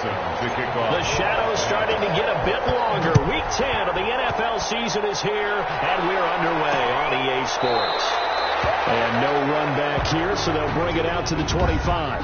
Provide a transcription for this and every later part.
to kick off. The shadow's starting to get a bit longer. Week 10 of the NFL season is here, and we're underway on EA Sports. And no run back here, so they'll bring it out to the 25.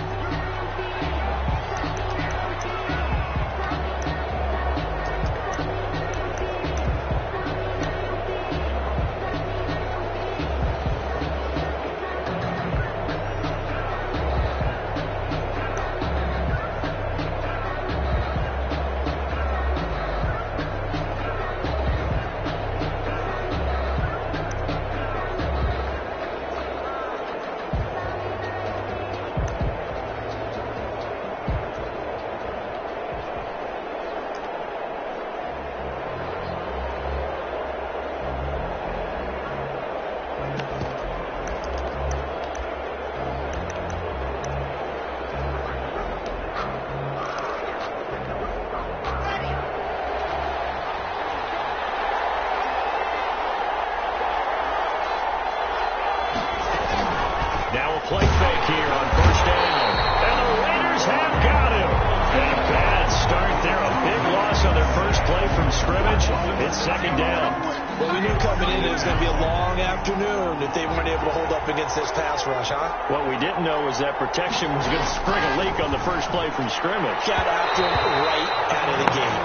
Play fake here on first down. And the Raiders have got him. And a bad start there. A big loss on their first play from scrimmage. It's second down. Well, we knew coming in it was going to be a long afternoon if they weren't able to hold up against this pass rush, huh? What we didn't know was that protection was going to spring a leak on the first play from scrimmage. Got after him right out of the gate.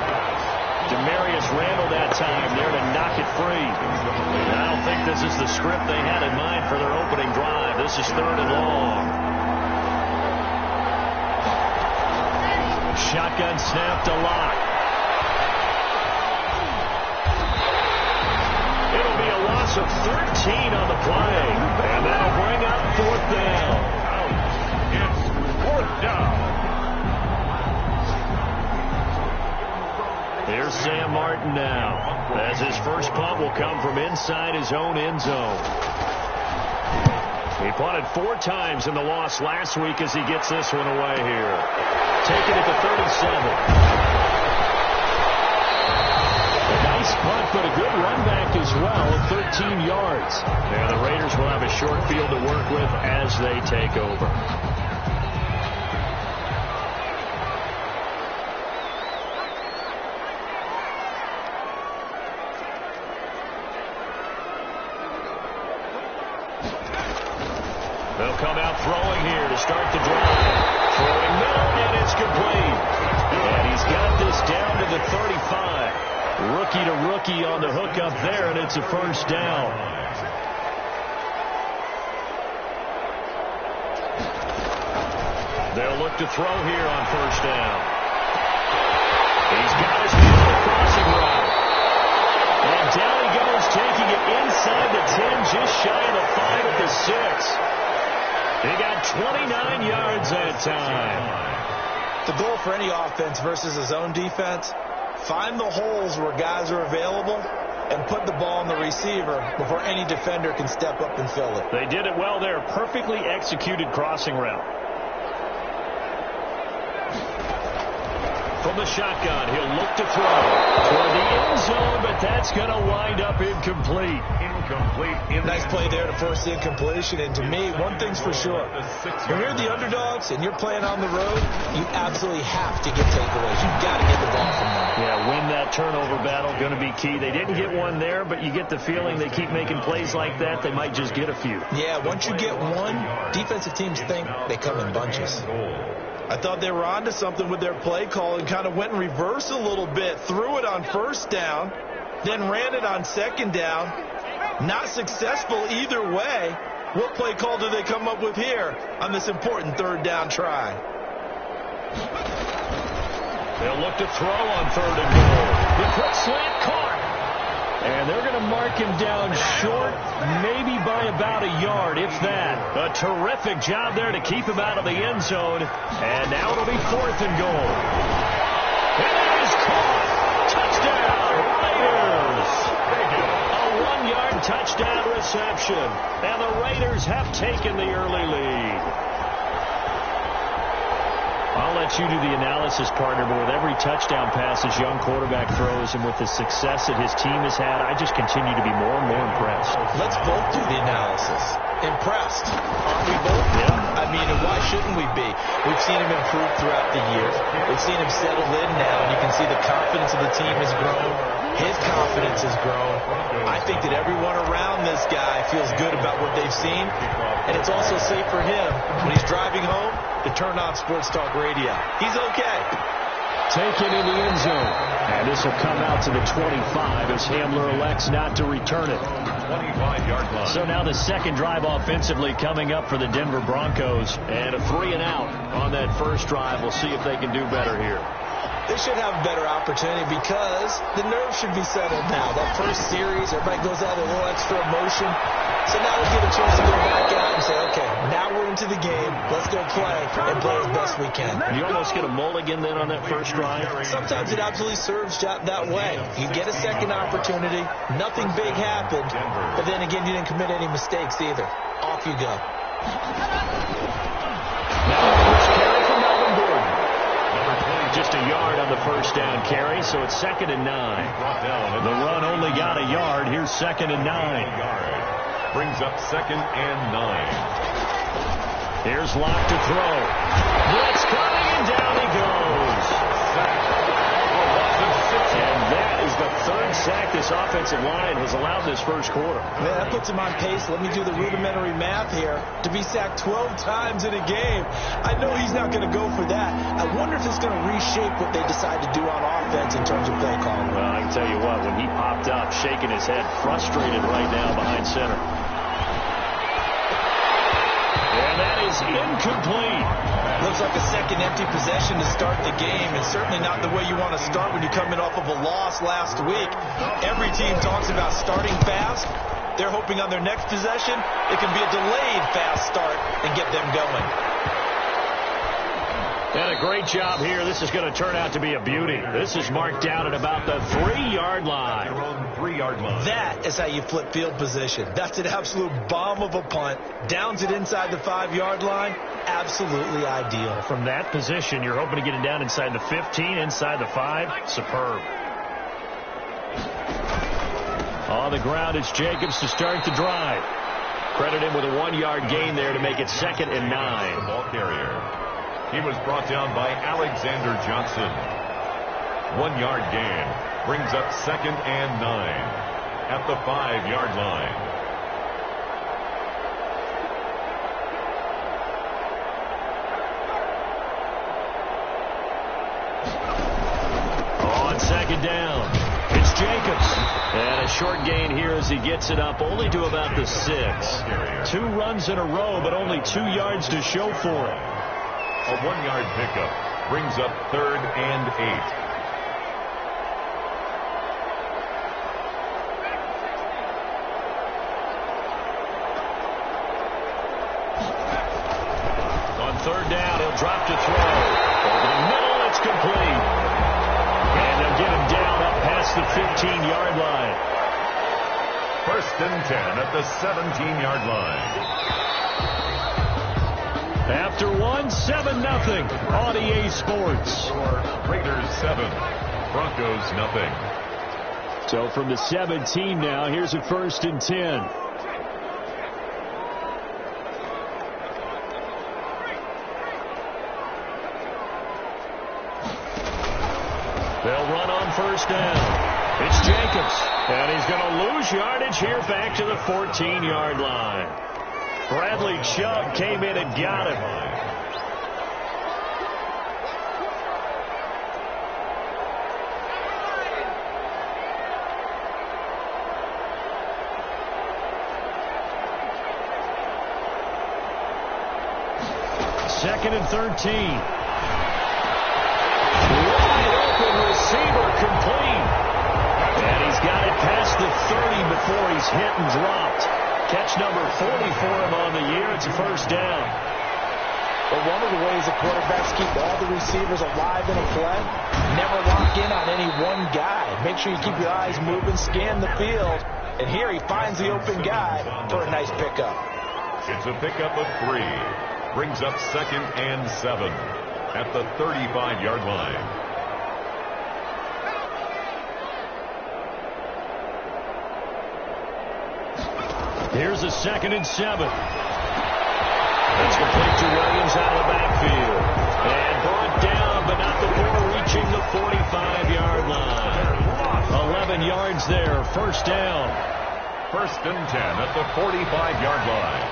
Demarius Randall that time there to knock it free. And I don't think this is the script they had in mind for their opening drive. This is third and long. Shotgun snap to Lock. It'll be a loss of 13 on the play. And that'll bring up fourth down. It's fourth down. Here's Sam Martin now, as his first punt will come from inside his own end zone. He punted 4 times in the loss last week as he gets this one away here. Taking it to 37. A nice punt, but a good run back as well, 13 yards. And the Raiders will have a short field to work with as they take over. They'll come out throwing here to start the drive. Throwing middle, and it's complete. And he's got this down to the 35. Rookie to rookie on the hook up there, and it's a first down. They'll look to throw here on first down. He's got his man on the crossing route. And down he goes, taking it inside the 10, just shy of the 5 at the 6. He got 29 yards that time. The goal for any offense versus a zone defense, find the holes where guys are available and put the ball on the receiver before any defender can step up and fill it. They did it well there. Perfectly executed crossing route. From the shotgun, he'll look to throw toward the end zone, but that's going to wind up incomplete. Nice play there to force the incompletion. And to me, one thing's for sure. When you're the underdogs and you're playing on the road, you absolutely have to get takeaways. You've got to get the ball from them. Yeah, win that turnover battle, going to be key. They didn't get one there, but you get the feeling they keep making plays like that, they might just get a few. Yeah, once you get one, defensive teams think they come in bunches. I thought they were onto something with their play call and kind of went in reverse a little bit. Threw it on first down, then ran it on second down. Not successful either way. What play call do they come up with here on this important third down try? They'll look to throw on third and goal. The quick slant caught. And they're going to mark him down short, maybe by about a yard, if that. A terrific job there to keep him out of the end zone. And now it'll be fourth and goal. And it is caught. Touchdown, Raiders. A 1-yard touchdown reception. And the Raiders have taken the early lead. I'll let you do the analysis, partner, but with every touchdown pass this young quarterback throws and with the success that his team has had, I just continue to be more and more impressed. Let's both do the analysis. Impressed. Aren't we both? Yeah. I mean, why should shouldn't we be? We've seen him improve throughout the years. We've seen him settle in now, and you can see the confidence of the team has grown. His confidence has grown. I think that everyone around this guy feels good about what they've seen, and it's also safe for him when he's driving home to turn on Sports Talk Radio. He's okay. Taken in the end zone. And this will come out to the 25 as Hamler elects not to return it. 25-yard line. So now the second drive offensively coming up for the Denver Broncos. And a 3-and-out on that first drive. We'll see if they can do better here. They should have a better opportunity because the nerves should be settled now. That first series, everybody goes out with a little extra emotion. So now we get a chance to go back out and say, okay, now we're into the game. Let's go play and play as best we can. You almost get a mulligan then on that first drive? Sometimes it absolutely serves that way. You get a second opportunity. Nothing big happened. But then again, you didn't commit any mistakes either. Off you go. Now the first carry from Melvin Gordon. Just a yard on the first down carry, so it's 2nd and 9. The run only got a yard. Here's 2nd and 9. Brings up 2nd and 9. Here's Locke to throw. Blitz coming, and down he goes. And that is the third sack this offensive line has allowed this first quarter. Man, that puts him on pace. Let me do the rudimentary math here. To be sacked 12 times in a game, I know he's not going to go for that. I wonder if it's going to reshape what they decide to do on offense in terms of play calling. Well, I can tell you what, when he popped up, shaking his head, frustrated right now behind center. And that is incomplete. Looks like a second empty possession to start the game, and certainly not the way you want to start when you're coming off of a loss last week. Every team talks about starting fast. They're hoping on their next possession it can be a delayed fast start and get them going. And a great job here. This is going to turn out to be a beauty. This is marked down at about the 3-yard line. 3-yard line. That is how you flip field position. That's an absolute bomb of a punt. Downs it inside the 5-yard line. Absolutely ideal. From that position, you're hoping to get it down inside the 15, inside the 5. Superb. On the ground, it's Jacobs to start the drive. Credit him with a 1-yard gain there to make it 2nd and 9. Ball carrier. He was brought down by Alexander Johnson. 1-yard gain. Brings up 2nd and 9 at the 5-yard line. On 2nd down, it's Jacobs. And a short gain here as he gets it up only to about the 6. 2 runs in a row, but only 2 yards to show for it. A 1-yard pickup brings up 3rd and 8. On 3rd down, he'll drop to throw. Over the middle, it's complete. And they'll get him down up past the 15-yard line. 1st and 10 at the 17-yard line. After 7-0 on EA Sports. Raiders 7, Broncos nothing. So from the 17 now, here's a 1st and 10. They'll run on 1st down. It's Jacobs. And he's going to lose yardage here back to the 14-yard line. Bradley Chubb came in and got him. Second and 13. Wide open receiver complete. And he's got it past the 30 before he's hit and dropped. Catch number 40 for him on the year. It's a 1st down. But one of the ways that quarterbacks keep all the receivers alive in a play, never lock in on any one guy. Make sure you keep your eyes moving, scan the field. And here he finds the open guy for a nice pickup. It's a pickup of 3. Brings up 2nd and 7 at the 35-yard line. Here's a 2nd and 7. It's complete to Williams out of the yards there. First down. First and 10 at the 45-yard line.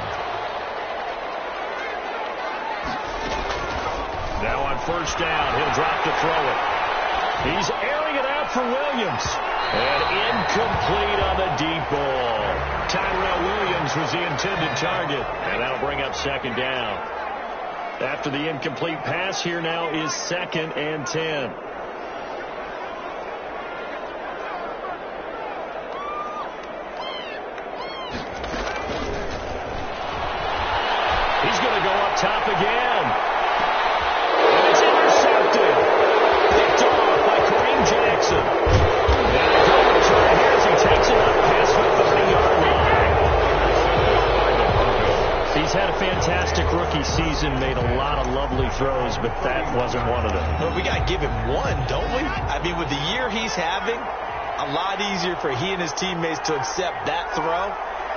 Now on first down, he'll drop to throw it. He's airing it out for Williams. And incomplete on the deep ball. Tyrell Williams was the intended target. And that'll bring up second down. After the incomplete pass, here now is second and 10. He's going to go up top again. And it's intercepted. Picked off by Kareem Jackson. And a good return here as he takes it up past the 30-yard line. He's had a fantastic rookie season, made a lot of lovely throws, but that wasn't one of them. Well, we got to give him one, don't we? I mean, with the year he's having, a lot easier for he and his teammates to accept that throw,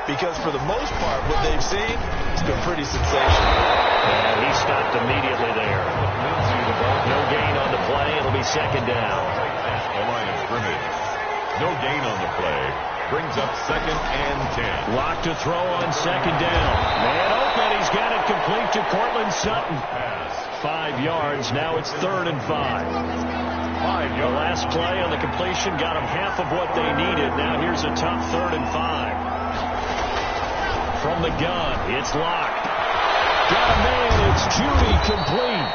because for the most part, what they've seen, it's been pretty sensational. And he stopped immediately there. No gain on the play. It'll be second down. The line of scrimmage. No gain on the play. Brings up second and 10. Lock to throw on second down. Man open. He's got it complete to Cortland Sutton. 5 yards. Now it's third and 5. 5 The yards. last play on the completion got them half of what they needed. Now here's a tough third and 5. From the gun, it's locked. Got a man. It's Judy complete.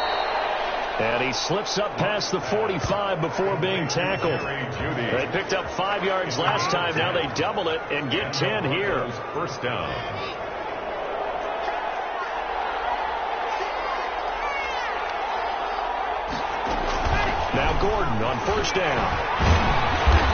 And he slips up past the 45 before being tackled. They picked up 5 yards last time. Now they double it and get 10 here. First down. Now Gordon on first down.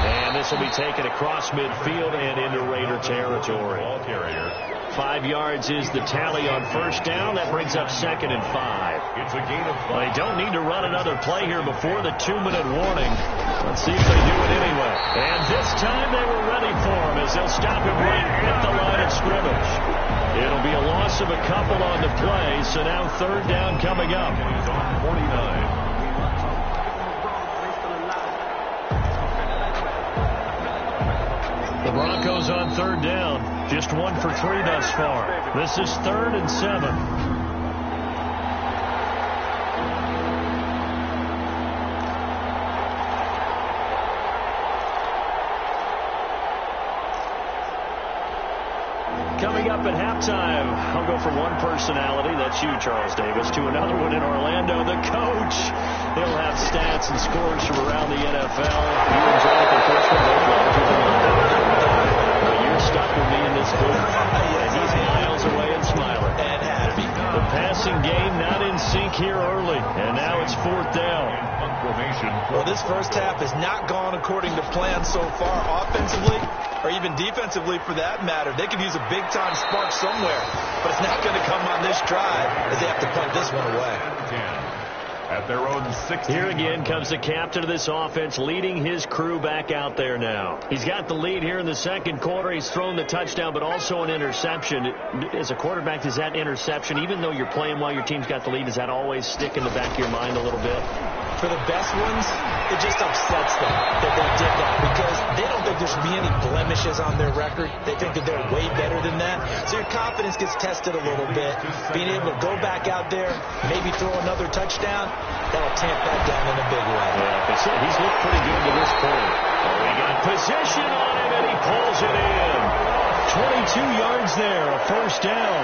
And this will be taken across midfield and into Raider territory. Ball carrier. 5 yards is the tally on first down. That brings up second and 5. It's a gain of 5. Well, they don't need to run another play here before the 2-minute warning. Let's see if they do it anyway. And this time they were ready for him as they'll stop him right at the line of scrimmage. It'll be a loss of a couple on the play, so now third down coming up. He's on 49. The Broncos on third down. Just 1 for 3 thus far. This is third and 7. Coming up at halftime, I'll go from one personality, that's you, Charles Davis, to another one in Orlando, the coach. He'll have stats and scores from around the NFL. You and Jonathan Cushman both larger than life. But you're stuck with me in this booth. And he's miles away and smiling. And happy. The passing game not in sync here early. And now it's fourth down. Well, this first half has not gone according to plan so far offensively, or even defensively for that matter. They could use a big-time spark somewhere, but it's not going to come on this drive as they have to punt this one away. At their own 16. Here again comes the captain of this offense leading his crew back out there now. He's got the lead here in the second quarter. He's thrown the touchdown, but also an interception. As a quarterback, does that interception, even though you're playing while your team's got the lead, does that always stick in the back of your mind a little bit? For the best ones, it just upsets them that they did that because they don't think there should be any blemishes on their record. They think that they're way better than that. So your confidence gets tested a little bit. Being able to go back out there, maybe throw another touchdown, that'll tamp that down in a big way. Yeah, he's looked pretty good to this point. Oh, he got position on him, and he pulls it in. 22 yards there, a first down.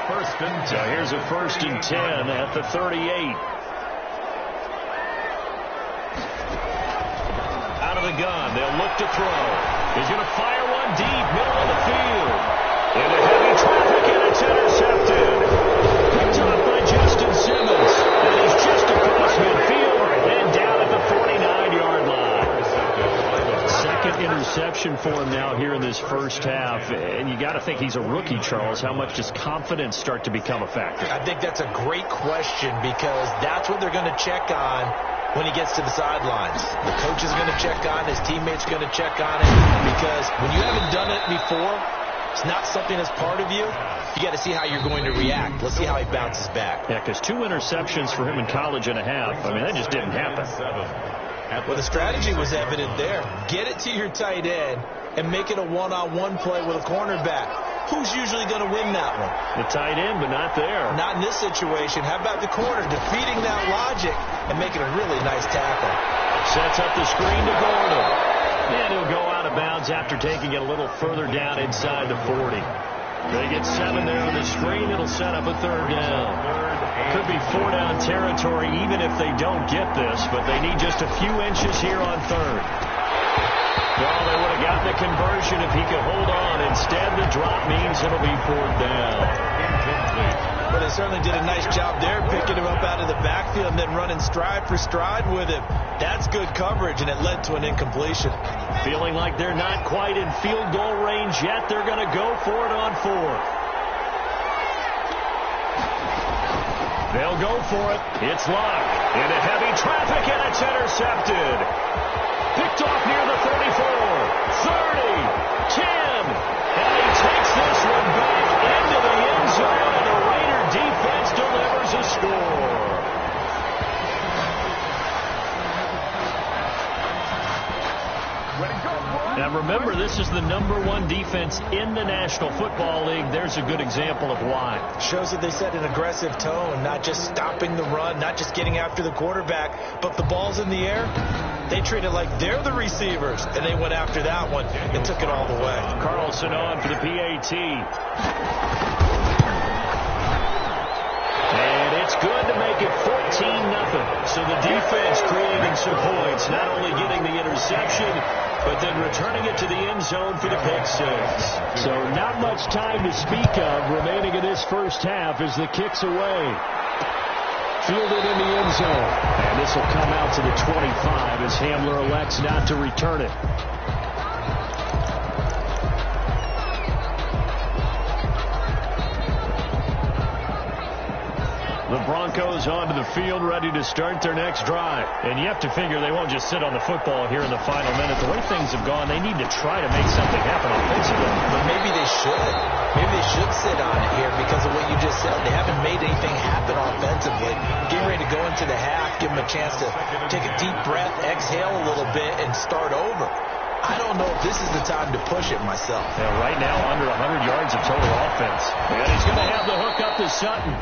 First and 10. So here's a first and 10 at the 38. Out of the gun, they'll look to throw. He's going to fire one deep, middle of the field. Into heavy traffic, and it's intercepted. Picked off by Justin Simmons. And he's just across midfield and down at the 49-yard line. Second interception for him now here in this first half. And you got to think he's a rookie, Charles. How much does confidence start to become a factor? I think that's a great question because that's what they're going to check on when he gets to the sidelines. The coach is going to check on it. His teammates are going to check on it because when you haven't done it before, it's not something that's part of you. You got to see how you're going to react. Let's see how he bounces back. Yeah, because 2 interceptions for him in college and a half. I mean, that just didn't happen. Well, the strategy was evident there. Get it to your tight end and make it a one-on-one play with a cornerback. Who's usually going to win that one? The tight end, but not there. Not in this situation. How about the corner defeating that logic and making a really nice tackle? Sets up the screen to Gordon. And he'll go out of bounds after taking it a little further down inside the 40. They get 7 there on the screen. It'll set up a 3rd down. Could be 4-down territory even if they don't get this, but they need just a few inches here on 3rd. Well, they would have gotten the conversion if he could hold on. Instead, the drop means it'll be 4th down. Well, they certainly did a nice job there, picking him up out of the backfield and then running stride for stride with him. That's good coverage, and it led to an incompletion. Feeling like they're not quite in field goal range yet, they're going to go for it on 4th. They'll go for it. It's Luck into heavy traffic, and it's intercepted. Picked off near the 34, 30, 10, and he takes this one back into the end zone, and the Raider defense delivers a score. Now remember, this is the #1 defense in the National Football League. There's a good example of why. Shows that they set an aggressive tone, not just stopping the run, not just getting after the quarterback, but the ball's in the air. They treat it like they're the receivers, and they went after that one and took it all the way. Carlson on for the PAT. And it's good to make it 14-0. So the defense creating some points, not only getting the interception, but then returning it to the end zone for the pick 6. So not much time to speak of remaining in this first half as the kick's away. Fielded in the end zone. And this will come out to the 25 as Hamler elects not to return it. The Broncos onto the field, ready to start their next drive. And you have to figure they won't just sit on the football here in the final minute. The way things have gone, they need to try to make something happen offensively. But maybe they should. Maybe they should sit on it here because of what you just said. They haven't made anything happen offensively. Getting ready to go into the half, give them a chance to take a deep breath, exhale a little bit, and start over. I don't know if this is the time to push it myself. Yeah, right now, under 100 yards of total offense. And he's going to have the hook up to Sutton.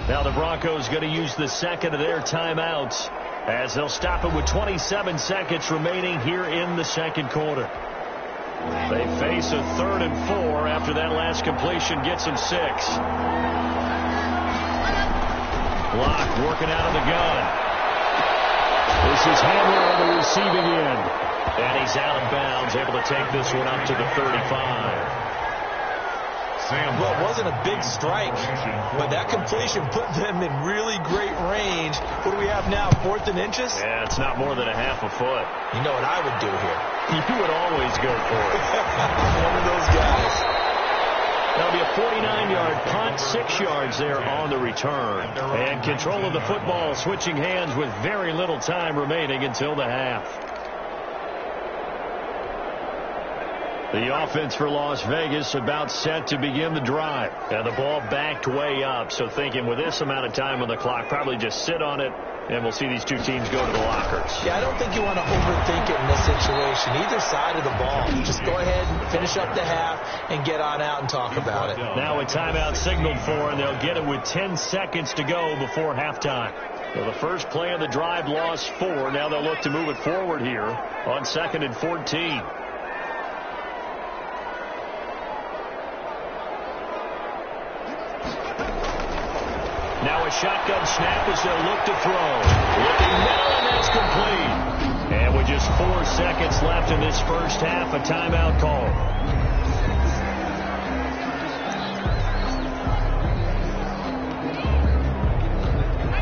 Now the Broncos going to use the second of their timeouts as they'll stop it with 27 seconds remaining here in the second quarter. They face a 3rd and 4 after that last completion gets them 6. Block working out of the gun. This is Hamler on the receiving end. And he's out of bounds, able to take this one up to the 35. Well, it wasn't a big strike, but that completion put them in really great range. What do we have now, 4th and inches? Yeah, it's not more than a half a foot. You know what I would do here? You would always go for it. I'm one of those guys. That'll be a 49-yard punt, 6 yards there on the return. And control of the football switching hands with very little time remaining until the half. The offense for Las Vegas about set to begin the drive. And the ball backed way up. So thinking with this amount of time on the clock, probably just sit on it, and we'll see these two teams go to the lockers. Yeah, I don't think you want to overthink it in this situation. Either side of the ball. Just go ahead and finish up the half and get on out and talk about it. Now a timeout signaled for, and they'll get it with 10 seconds to go before halftime. So the first play of the drive lost 4. Now they'll look to move it forward here on 2nd and 14. Now a shotgun snap as they'll look to throw. Looking now, and that's complete. And with just 4 seconds left in this first half, a timeout call.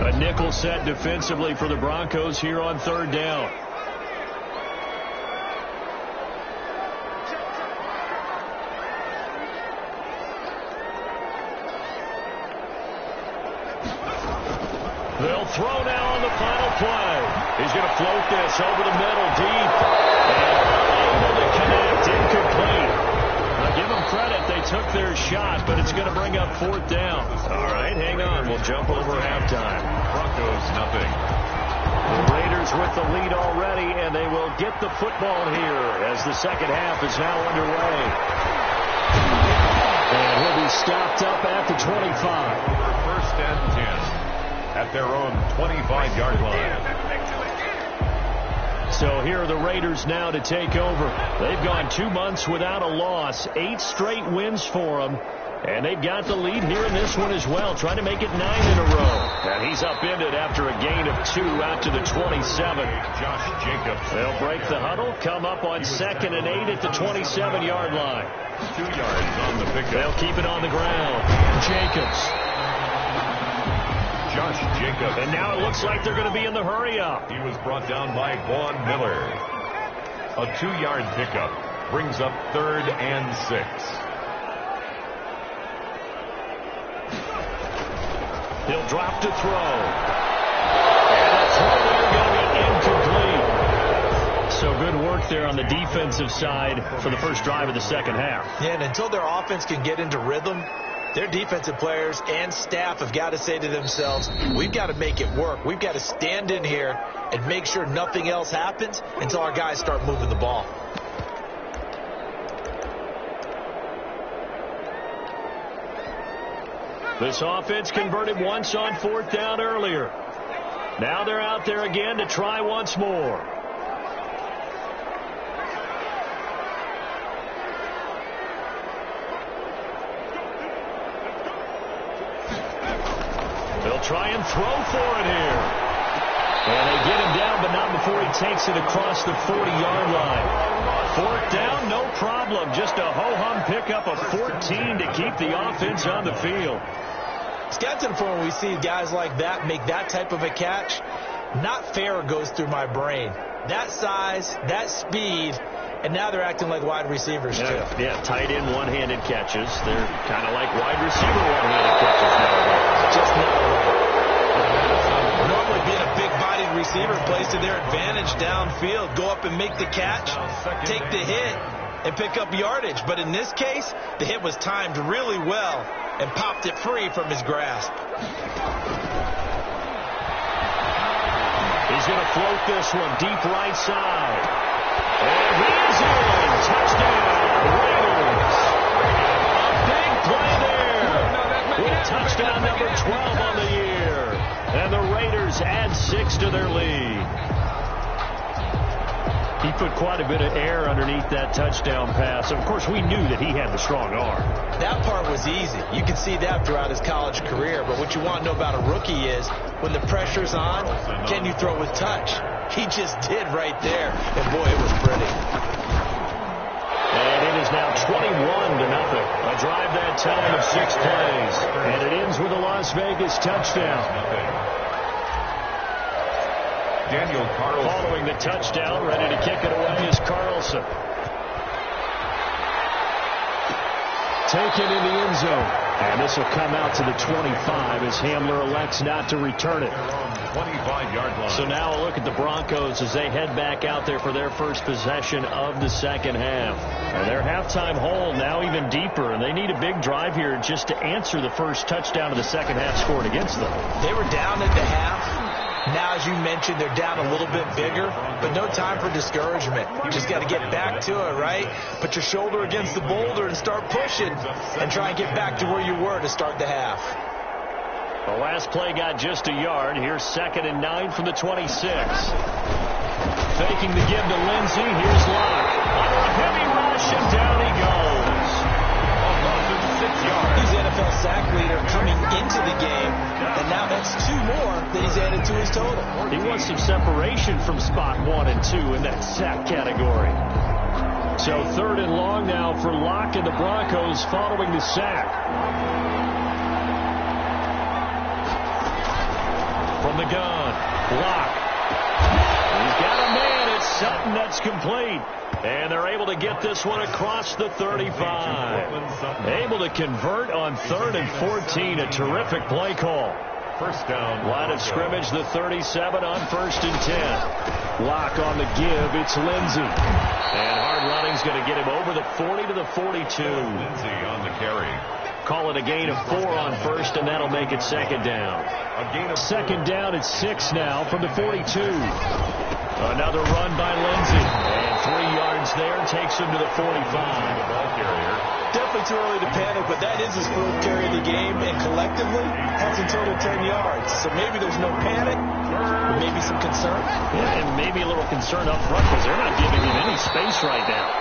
A nickel set defensively for the Broncos here on 3rd down. They'll throw now on the final play. He's going to float this over the middle deep. And able to connect, incomplete. Now give them credit, they took their shot, but it's going to bring up 4th down. All right, hang on. We'll jump over halftime. Broncos, nothing. The Raiders with the lead already, and they will get the football here as the second half is now underway. And he'll be stopped up at the 25. First and 10 at their own 25-yard line. So here are the Raiders now to take over. They've gone 2 months without a loss, 8 straight wins for them. And they've got the lead here in this one as well, trying to make it 9 in a row. And he's upended after a gain of 2 out to the 27. Josh Jacobs. They'll break the huddle, come up on 2nd and 8 at the 27-yard line. 2 yards on the pickup. They'll keep it on the ground. Jacobs. Josh Jacobs. And now it looks like they're going to be in the hurry-up. He was brought down by Vaughn Miller. A 2-yard pickup brings up 3rd and 6. He'll drop to throw. And a throw there going to be incomplete. So good work there on the defensive side for the first drive of the second half. Yeah, and until their offense can get into rhythm, their defensive players and staff have got to say to themselves, we've got to make it work. We've got to stand in here and make sure nothing else happens until our guys start moving the ball. This offense converted once on 4th down earlier. Now they're out there again to try once more. They'll try and throw for it here. And they get him down, but not before he takes it across the 40-yard line. 4th down, no problem. Just a ho-hum pickup of 14 to keep the offense on the field. It's got to the point where we see guys like that make that type of a catch. Not fair goes through my brain. That size, that speed, and now they're acting like wide receivers too. Yeah, tight end one-handed catches. They're kind of like wide receiver one-handed catches nowadays. Just not right. Normally being a big-bodied receiver plays to their advantage downfield. Go up and make the catch, take the hit, and pick up yardage. But in this case, the hit was timed really well and popped it free from his grasp. He's going to float this one deep right side. And he is in. Touchdown, Raiders. A big play there. With touchdown number 12 on the year. And the Raiders add 6 to their lead. He put quite a bit of air underneath that touchdown pass. Of course, we knew that he had the strong arm. That part was easy. You can see that throughout his college career. But what you want to know about a rookie is when the pressure's on, can you throw with touch? He just did right there. And, boy, it was pretty. And it is now 21-0. A drive that time of 6 plays. And it ends with a Las Vegas touchdown. Daniel Carlson. Following the touchdown, ready to kick it away is Carlson. Taken in the end zone. And this will come out to the 25 as Hamler elects not to return it. 25-yard line. So now a look at the Broncos as they head back out there for their first possession of the second half. And their halftime hole now even deeper, and they need a big drive here just to answer the first touchdown of the second half scored against them. They were down at the half. Now, as you mentioned, they're down a little bit bigger, but no time for discouragement. You just got to get back to it, right? Put your shoulder against the boulder and start pushing and try and get back to where you were to start the half. The last play got just a yard. Here's 2nd and 9 from the 26. Faking the give to Lindsey. Here's Locke. Under a heavy rush, and down he goes. He's the NFL sack leader coming into the game, and now that's 2 more that he's added to his total. He wants some separation from spot 1 and 2 in that sack category. So 3rd and long now for Locke and the Broncos following the sack. From the gun, Locke. He's got a man. It's Sutton that's complete. And they're able to get this one across the 35. Able to convert on 3rd and 14. A terrific play call. First down. Line of scrimmage, the 37 on 1st and 10. Locke on the give. It's Lindsey. And hard running's going to get him over the 40 to the 42. Lindsey on the carry. call it a gain of 4 on first, and that'll make it second down. Second down at 6 now from the 42. Another run by Lindsey. And 3 yards there takes him to the 45. Definitely too early to panic, but that is his fourth carry of the game, and collectively, that's a total 10 yards. So maybe there's no panic, but maybe some concern. Yeah, and maybe a little concern up front because they're not giving him any space right now.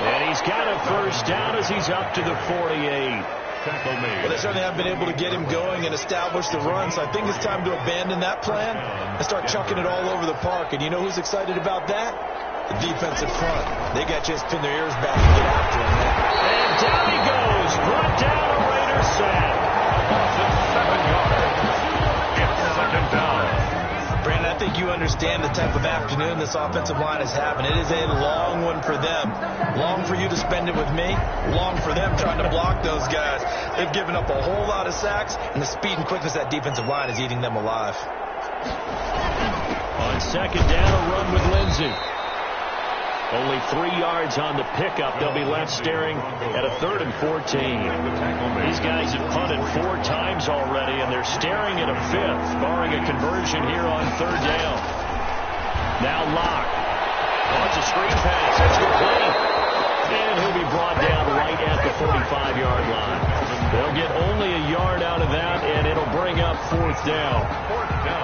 And he's got a first down as he's up to the 48. Well, they certainly haven't been able to get him going and establish the run, so I think it's time to abandon that plan and start chucking it all over the park. And you know who's excited about that? The defensive front. They got just pin their ears back and get after him, man. And down he goes. Brought down a Raiders sack. 7 yards. It's second down. Brandon, I think you understand the type of afternoon this offensive line is having. It is a long one for them. Long for you to spend it with me. Long for them trying to block those guys. They've given up a whole lot of sacks, and the speed and quickness of that defensive line is eating them alive. On second down, a run with Lindsey. Only 3 yards on the pickup. They'll be left staring at a 3rd and 14. These guys have punted 4 times already, and they're staring at a 5th, barring a conversion here on 3rd down. Now Locke. Wants a screen pass. It's complete. And he'll be brought down right at the 45-yard line. They'll get only a yard out of that, and it'll bring up 4th down.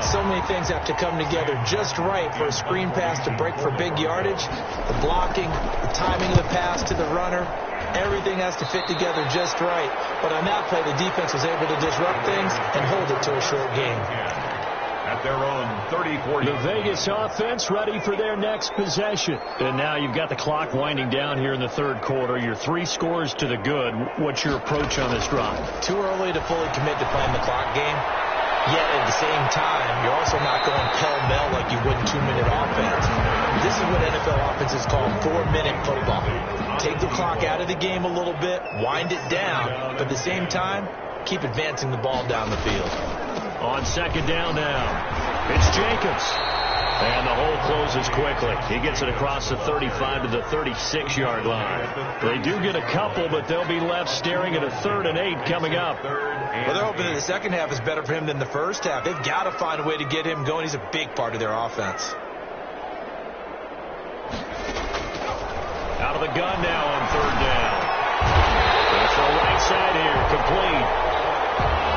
So many things have to come together just right for a screen pass to break for big yardage. The blocking, the timing of the pass to the runner, everything has to fit together just right. But on that play, the defense was able to disrupt things and hold it to a short game. At their own 30-40. The Vegas offense ready for their next possession. And now you've got the clock winding down here in the 3rd quarter. You're 3 scores to the good. What's your approach on this drive? Too early to fully commit to playing the clock game. Yet at the same time, you're also not going pell-mell like you would in 2-minute offense. This is what NFL offenses call 4-minute football. Take the clock out of the game a little bit, wind it down, but at the same time, keep advancing the ball down the field. On second down now, it's Jacobs. And the hole closes quickly. He gets it across the 35 to the 36-yard line. They do get a couple, but they'll be left staring at a 3rd and 8 coming up. Well, they're hoping that the second half is better for him than the first half. They've got to find a way to get him going. He's a big part of their offense. Out of the gun now on 3rd down. It's the right side here, complete.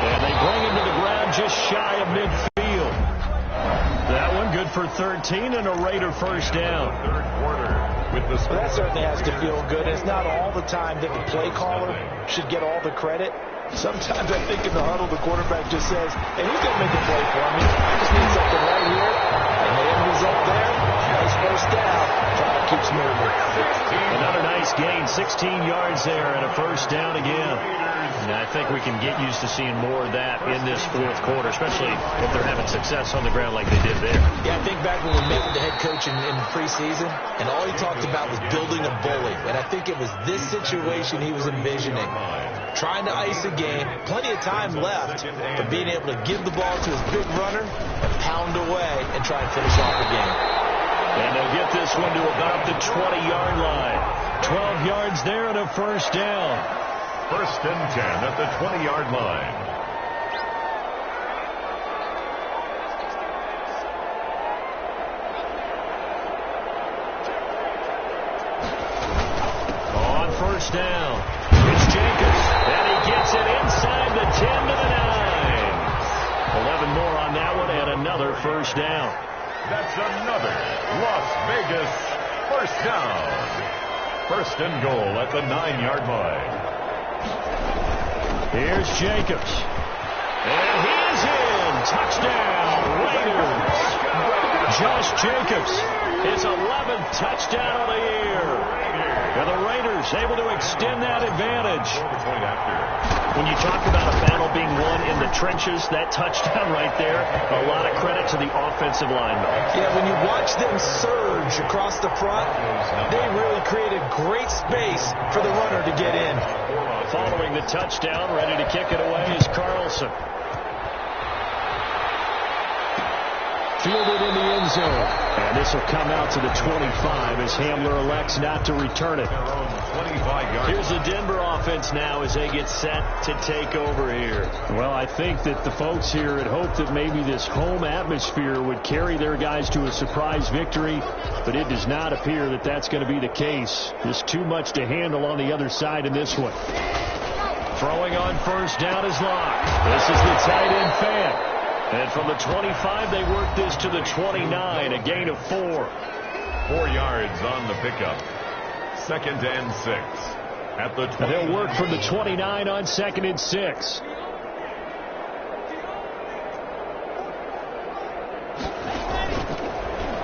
And they bring him to the ground just shy of midfield. That one good for 13 and a Raider first down. 3rd quarter. Well, that certainly has to feel good. It's not all the time that the play caller should get all the credit. Sometimes I think in the huddle, the quarterback just says, hey, who's going to make a play for me? I just need something right here. And the end result there, nice first down. Trying to keep moving. Another nice gain, 16 yards there and a first down again. And I think we can get used to seeing more of that in this 4th quarter, especially if they're having success on the ground like they did there. Yeah, I think back when we met with the head coach in preseason, and all he talked about was building a bully. And I think it was this situation he was envisioning. Trying to ice a game, plenty of time left, but being able to give the ball to his big runner and pound away and try and finish off the game. And they'll get this one to about the 20-yard line. 12 yards there and a first down. 1st and 10 at the 20-yard line. On 1st down, it's Jacobs. And he gets it inside the 10 to the 9. 11 more on that one and another first down. That's another Las Vegas first down. 1st and goal at the 9-yard line. Here's Jacobs. And he is in. Touchdown, Raiders. Josh Jacobs, his 11th touchdown of the year. And the Raiders able to extend that advantage. When you talk about a battle being won in the trenches, that touchdown right there, a lot of credit to the offensive linemen. Yeah, when you watch them surge across the front, they really created great space for the runner to get in. Following the touchdown, ready to kick it away is Carlson. Fielded in the end zone. And this will come out to the 25 as Hamler elects not to return it. Here's the Denver offense now as they get set to take over here. Well, I think that the folks here had hoped that maybe this home atmosphere would carry their guys to a surprise victory, but it does not appear that that's going to be the case. There's too much to handle on the other side in this one. Throwing on first down is Locke. This is the tight end fan. And from the 25, they work this to the 29, a gain of 4. 4 yards on the pickup. 2nd and 6. At the 20. They'll work from the 29 on 2nd and 6.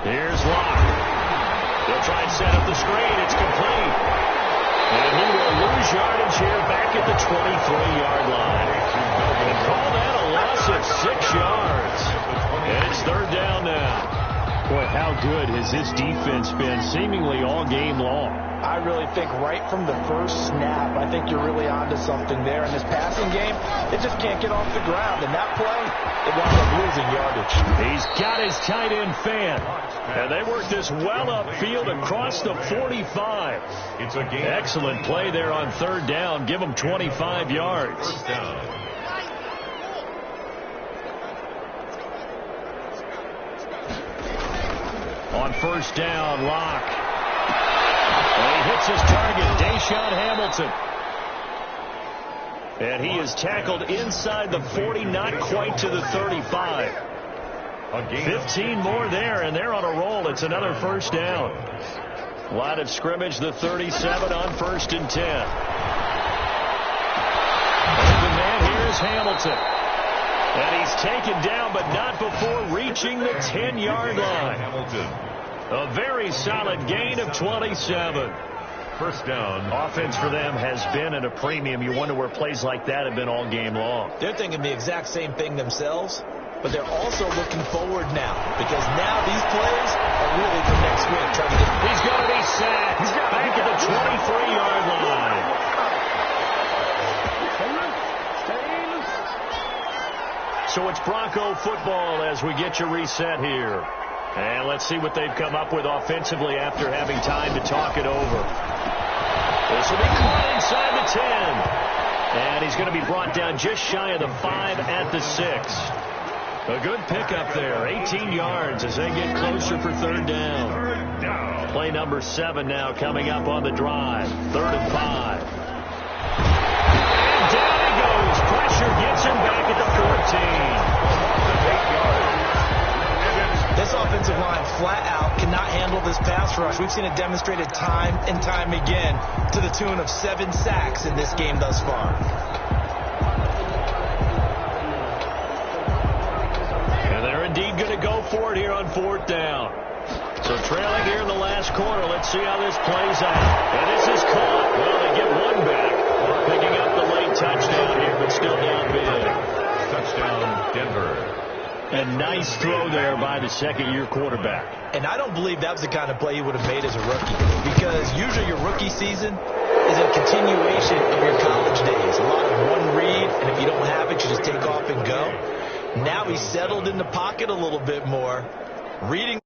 Here's Locke. They'll try and set up the screen. It's complete. And he will lose yardage here back at the 23-yard line. And call that a loss of 6 yards. And it's 3rd down now. Boy, how good has this defense been seemingly all game long? I really think right from the first snap, I think you're really onto something there. In this passing game, it just can't get off the ground. And that play, it wound up losing yardage. He's got his tight end fan. And they work this well upfield across the 45. It's a game. Excellent play there on 3rd down. Give them 25 yards. First down. On first down, Locke. And he hits his target, Deshaun Hamilton. And he is tackled inside the 40, not quite to the 35. 15 more there, and they're on a roll. It's another first down. Line of scrimmage, the 37 on 1st and 10. Open man here is Hamilton. And he's taken down, but not before reaching the 10-yard line. Hamilton. A very solid gain of 27. First down. Offense for them has been at a premium. You wonder where plays like that have been all game long. They're thinking the exact same thing themselves, but they're also looking forward now, because now these plays are really the next week. He's going to be sacked. Back at the 23-yard line. So it's Bronco football as we get you reset here. And let's see what they've come up with offensively after having time to talk it over. This will be caught inside the 10. And he's going to be brought down just shy of the 5 at the 6. A good pickup there. 18 yards as they get closer for 3rd down. Play number 7 now coming up on the drive. 3rd and 5. And down he goes. Pressure gets him back at the 14. This offensive line flat out cannot handle this pass rush. We've seen it demonstrated time and time again to the tune of 7 sacks in this game thus far. And they're indeed going to go for it here on 4th down. So trailing here in the last quarter. Let's see how this plays out. And this is caught. Well, they get one back. Picking up the late touchdown here, but still down big. Touchdown, Denver. A nice throw there by the 2nd-year quarterback. And I don't believe that was the kind of play you would have made as a rookie, because usually your rookie season is a continuation of your college days. A lot of one read, and if you don't have it, you just take off and go. Now he's settled in the pocket a little bit more, reading